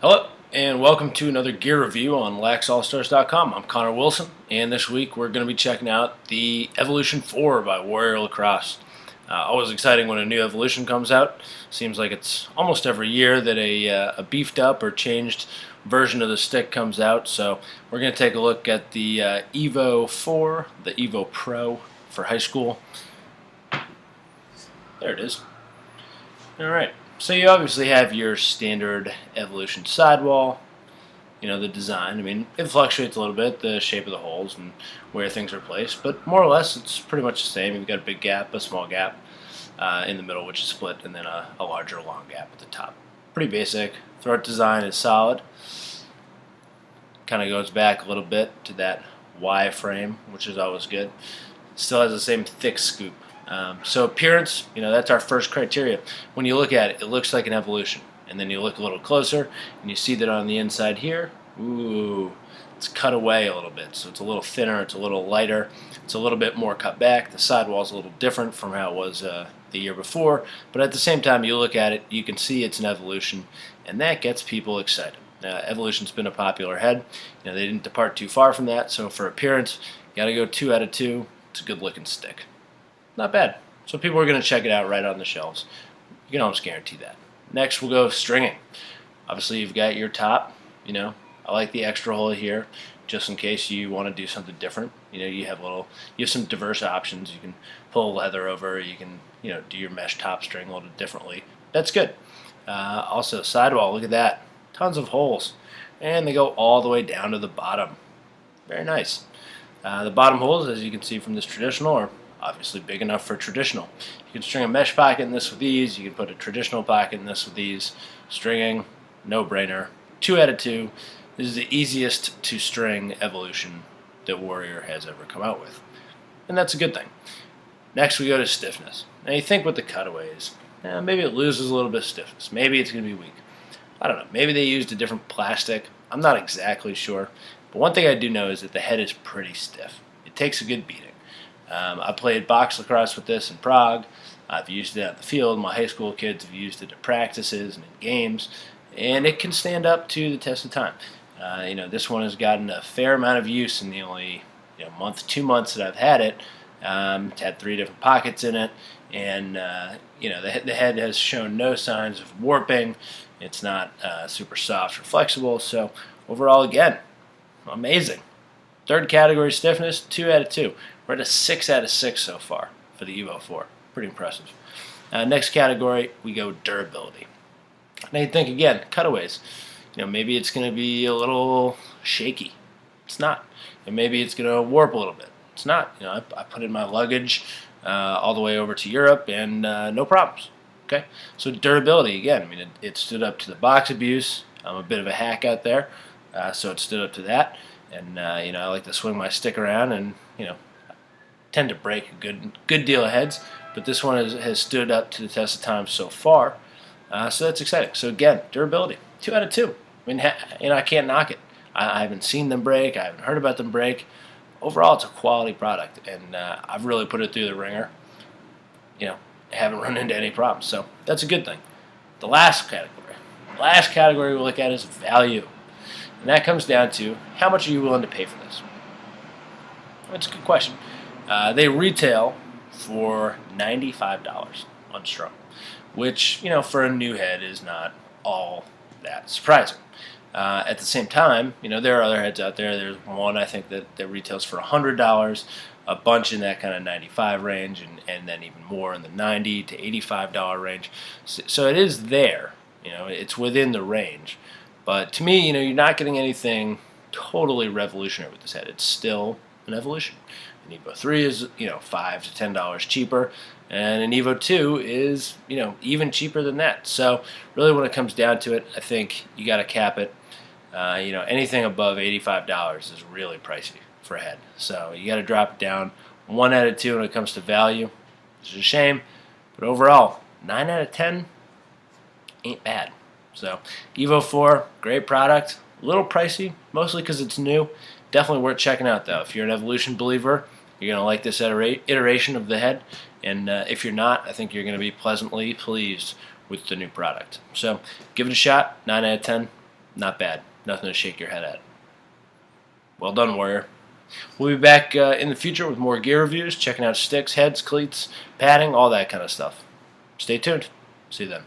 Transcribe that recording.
Hello, and welcome to another gear review on laxallstars.com. I'm Connor Wilson, and this week we're going to be checking out the Evolution 4 by Warrior Lacrosse. Always exciting when a new Evolution comes out. Seems like it's almost every year that a beefed up or changed version of the stick comes out. So we're going to take a look at the Evo4, the Evo Pro for high school. There it is. All right. So you obviously have your standard Evolution sidewall, the design. I mean, it fluctuates a little bit, the shape of the holes and where things are placed, but more or less it's pretty much the same. You've got a big gap, a small gap in the middle, which is split, and then a larger long gap at the top. Pretty basic. Throat design is solid. Kind of goes back a little bit to that Y frame, which is always good. Still has the same thick scoop. So appearance, that's our first criteria. When you look at it, it looks like an Evolution. And then you look a little closer, and you see that on the inside here, it's cut away a little bit. So it's a little thinner, it's a little lighter, it's a little bit more cut back. The sidewall's a little different from how it was the year before. But at the same time, you look at it, you can see it's an Evolution, and that gets people excited. Evolution's been a popular head. They didn't depart too far from that. So for appearance, you got to go 2 out of 2. It's a good looking stick. Not bad. So people are going to check it out right on the shelves. You can almost guarantee that. Next, we'll go stringing. Obviously, you've got your top. I like the extra hole here, just in case you want to do something different. You have some diverse options. You can pull leather over. You can, do your mesh top string a little differently. That's good. Also, sidewall. Look at that. Tons of holes, and they go all the way down to the bottom. Very nice. The bottom holes, as you can see from this traditional, are obviously big enough for traditional. You can string a mesh pocket in this with ease. You can put a traditional pocket in this with ease. Stringing, no brainer. 2 out of 2. This is the easiest to string Evolution that Warrior has ever come out with. And that's a good thing. Next we go to stiffness. Now you think with the cutaways, maybe it loses a little bit of stiffness. Maybe it's going to be weak. I don't know. Maybe they used a different plastic. I'm not exactly sure. But one thing I do know is that the head is pretty stiff. It takes a good beating. I played box lacrosse with this in Prague. I've used it out in the field. My high school kids have used it at practices and in games, and it can stand up to the test of time. This one has gotten a fair amount of use in the only 2 months that I've had it. It's had 3 different pockets in it, and the head has shown no signs of warping. It's not super soft or flexible. So overall, again, amazing. Third category stiffness, 2 out of 2. We're at a 6 out of 6 so far for the Evo4. Pretty impressive. Next category, we go durability. Now you think again, cutaways. Maybe it's going to be a little shaky. It's not. And maybe it's going to warp a little bit. It's not. I put in my luggage all the way over to Europe and no problems. Okay. So durability again. It stood up to the box abuse. I'm a bit of a hack out there, so it stood up to that. And I like to swing my stick around and tend to break a good deal of heads, but this one has stood up to the test of time so far, so that's exciting. So again, durability, 2 out of 2. I can't knock it. I haven't seen them break. I haven't heard about them break. Overall, it's a quality product, and I've really put it through the ringer. I haven't run into any problems, so that's a good thing. The last category we look at is value, and that comes down to how much are you willing to pay for this? That's a good question. They retail for $95 on Strong, which, for a new head is not all that surprising. At the same time, there are other heads out there. There's one, I think, that retails for $100, a bunch in that kind of 95 range, and then even more in the $90 to $85 range. So it is there. It's within the range. But to me, you're not getting anything totally revolutionary with this head. It's still an Evolution. An Evo 3 is, $5 to $10 cheaper, and an Evo 2 is, even cheaper than that. So really when it comes down to it, I think you got to cap it. Anything above $85 is really pricey for a head. So you got to drop it down 1 out of 2 when it comes to value. It's a shame, but overall, 9 out of 10 ain't bad. So Evo 4, great product. A little pricey, mostly because it's new. Definitely worth checking out, though. If you're an Evolution believer, you're going to like this iteration of the head. And if you're not, I think you're going to be pleasantly pleased with the new product. So give it a shot. 9 out of 10. Not bad. Nothing to shake your head at. Well done, Warrior. We'll be back in the future with more gear reviews, checking out sticks, heads, cleats, padding, all that kind of stuff. Stay tuned. See you then.